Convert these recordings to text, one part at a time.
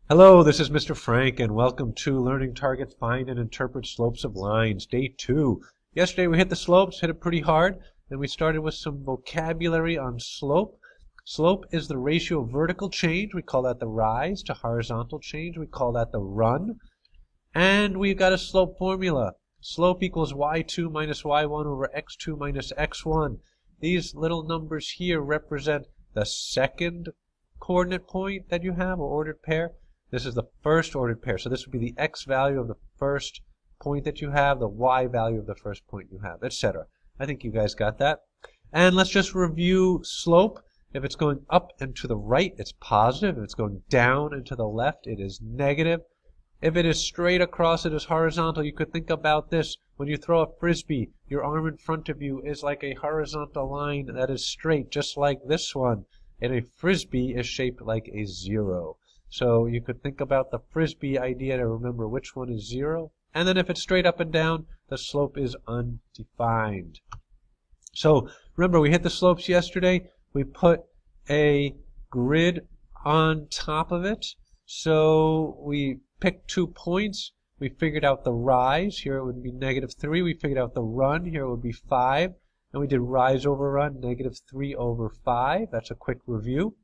Hello, this is Mr. Frank, and welcome to Learning Target Find and Interpret Slopes of Lines, Day 2. Yesterday we hit the slopes, hit it pretty hard, and we started with some vocabulary on slope. Slope is the ratio of vertical change, we call that the rise, to horizontal change, we call that the run. And we've got a slope formula. Slope equals y2 minus y1 over x2 minus x1. These little numbers here represent the second coordinate point that you have, or ordered pair. This is the first ordered pair. So this would be the x value of the first point that you have, the y value of the first point you have, etc. I think you guys got that. And let's just review slope. If it's going up and to the right, it's positive. If it's going down and to the left, it is negative. If it is straight across, it is horizontal. You could think about this. When you throw a frisbee, your arm in front of you is like a horizontal line that is straight, just like this one. And a frisbee is shaped like a 0. So you could think about the frisbee idea to remember which one is 0. And then if it's straight up and down, the slope is undefined. So remember, we hit the slopes yesterday. We put a grid on top of it. So we picked 2 points. We figured out the rise. Here it would be -3. We figured out the run. Here it would be 5. And we did rise over run, -3 over 5. That's a quick review.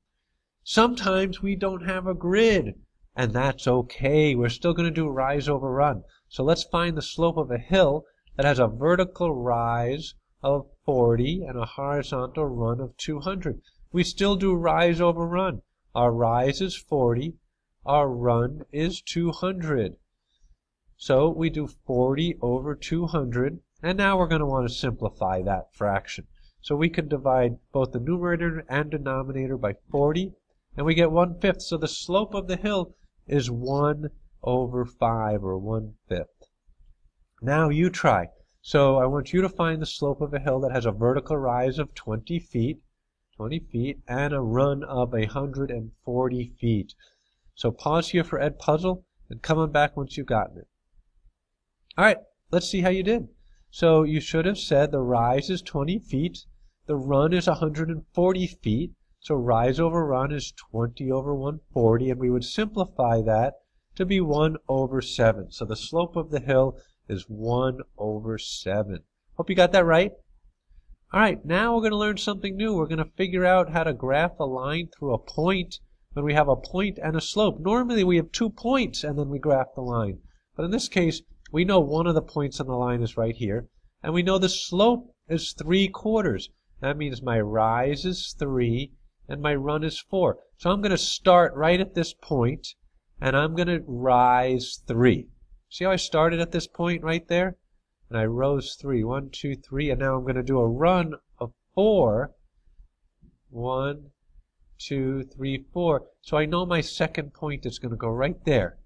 Sometimes we don't have a grid, and that's okay. We're still going to do rise over run. So let's find the slope of a hill that has a vertical rise of 40 and a horizontal run of 200. We still do rise over run. Our rise is 40. Our run is 200. So we do 40 over 200, and now we're going to want to simplify that fraction. So we can divide both the numerator and denominator by 40, and we get 1/5. So the slope of the hill is 1 over 5, or 1/5. Now you try. So I want you to find the slope of a hill that has a vertical rise of 20 feet, and a run of 140 feet. So pause here for Edpuzzle, and come on back once you've gotten it. All right, let's see how you did. So you should have said the rise is 20 feet, the run is 140 feet, so rise over run is 20 over 140, and we would simplify that to be 1 over 7. So the slope of the hill is 1 over 7. Hope you got that right. All right, now we're going to learn something new. We're going to figure out how to graph a line through a point when we have a point and a slope. Normally we have 2 points and then we graph the line. But in this case, we know one of the points on the line is right here, and we know the slope is 3/4. That means my rise is 3 and my run is 4. So I'm going to start right at this point, and I'm going to rise 3. See how I started at this point right there? And I rose 3. 1, 2, 3. And now I'm going to do a run of 4. 1, 2, 3, 4. So I know my second point is going to go right there,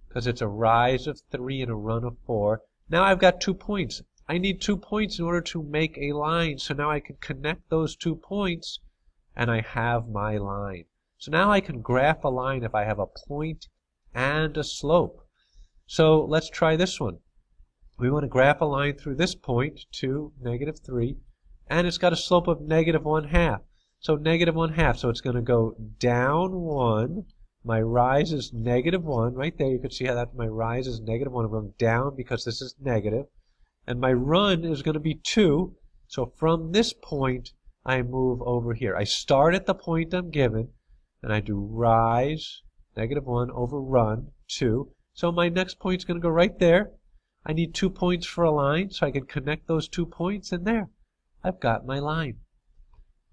because it's a rise of 3 and a run of 4. Now I've got 2 points. I need 2 points in order to make a line. So now I can connect those 2 points, and I have my line. So now I can graph a line if I have a point and a slope. So let's try this one. We want to graph a line through this point to -3, and it's got a slope of -1/2. So -1/2, so it's going to go down 1. My rise is -1. Right there, you can see how that my rise is -1. I'm going down because this is negative. And my run is going to be 2. So from this point, I move over here. I start at the point I'm given, and I do rise, -1 over run, 2. So my next point's going to go right there. I need 2 points for a line, so I can connect those 2 points, and there, I've got my line.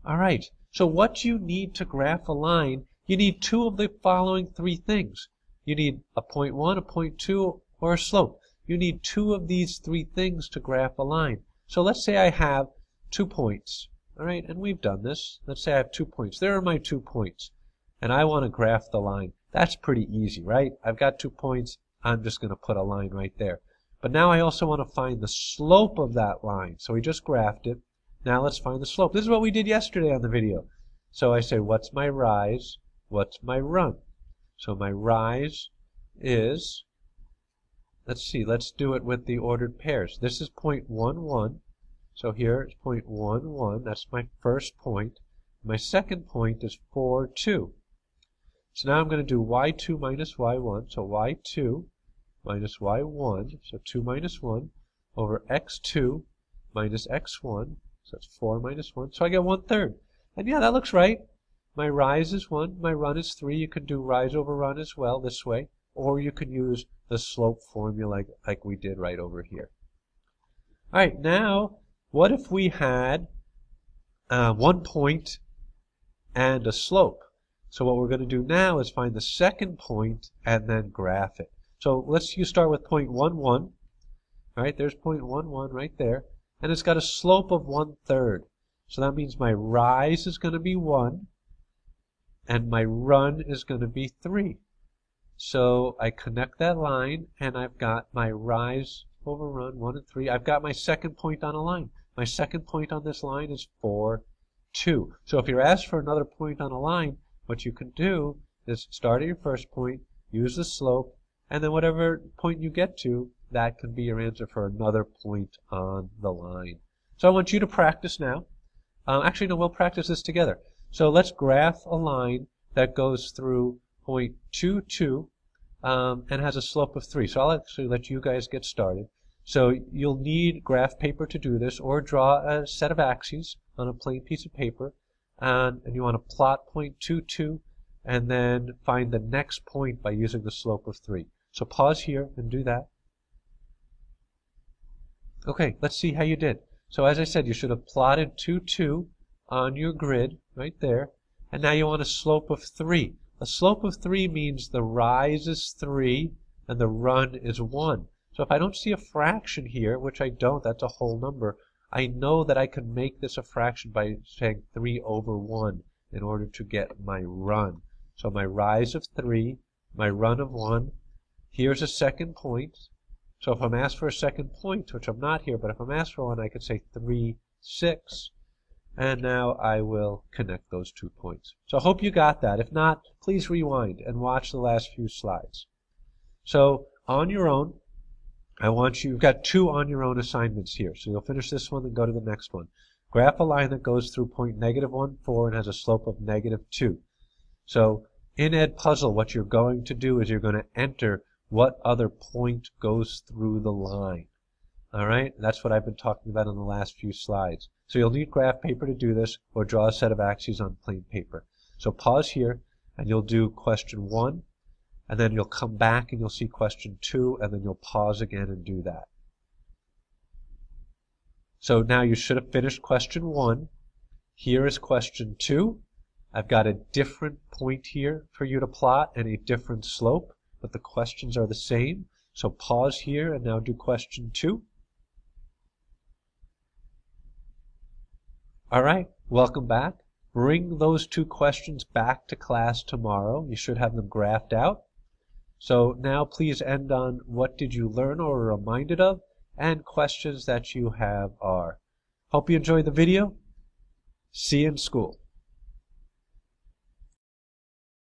All right, so what do you need to graph a line? You need 2 of the following 3 things. You need a point 1, a point 2, or a slope. You need 2 of these 3 things to graph a line. So let's say I have 2 points. All right, and we've done this. Let's say I have 2 points. There are my 2 points, and I want to graph the line. That's pretty easy, right? I've got 2 points. I'm just going to put a line right there. But now I also want to find the slope of that line. So we just graphed it. Now let's find the slope. This is what we did yesterday on the video. So I say, what's my rise? What's my run? So my rise is, let's see, let's do it with the ordered pairs. This is point 1, 1. So here it's point 1, 1. That's my first point. My second point is 4, 2. So now I'm going to do y2 minus y1. So y2 minus y1, so 2 minus 1, over x2 minus x1, so that's 4 minus 1. So I get 1/3. And yeah, that looks right. My rise is 1, my run is 3. You can do rise over run as well this way, or you can use the slope formula like we did right over here. All right, now, what if we had 1 point and a slope? So what we're going to do now is find the second point and then graph it. So you start with point 1, 1. All right, there's point 1, 1 right there. And it's got a slope of 1/3. So that means my rise is going to be 1, and my run is going to be 3. So I connect that line, and I've got my rise over run, 1 and 3. I've got my second point on a line. My second point on this line is 4, 2. So if you're asked for another point on a line, what you can do is start at your first point, use the slope, and then whatever point you get to, that can be your answer for another point on the line. So I want you to practice now. Actually, no, we'll practice this together. So let's graph a line that goes through point 2, 2, and has a slope of 3. So I'll actually let you guys get started. So you'll need graph paper to do this, or draw a set of axes on a plain piece of paper, and you want to plot point 2, 2, and then find the next point by using the slope of 3. So pause here and do that. Okay, let's see how you did. So as I said, you should have plotted 2, 2 on your grid right there, and now you want a slope of 3. A slope of 3 means the rise is 3 and the run is 1. So if I don't see a fraction here, which I don't, that's a whole number, I know that I can make this a fraction by saying 3 over 1 in order to get my run. So my rise of 3, my run of 1, here's a second point. So if I'm asked for a second point, which I'm not here, but if I'm asked for one, I could say 3, 6. And now I will connect those 2 points. So I hope you got that. If not, please rewind and watch the last few slides. So on your own, you've got 2 on your own assignments here. So you'll finish this one and go to the next one. Graph a line that goes through point -1, 4 and has a slope of -2. So in Edpuzzle, what you're going to do is you're going to enter what other point goes through the line. All right, that's what I've been talking about in the last few slides. So you'll need graph paper to do this, or draw a set of axes on plain paper. So pause here, and you'll do question 1, and then you'll come back and you'll see question 2, and then you'll pause again and do that. So now you should have finished question 1. Here is question 2. I've got a different point here for you to plot and a different slope, but the questions are the same. So pause here and now do question 2. All right, welcome back. Bring those 2 questions back to class tomorrow. You should have them graphed out. So now please end on what did you learn or are reminded of, and questions that you have are. Hope you enjoyed the video. See you in school.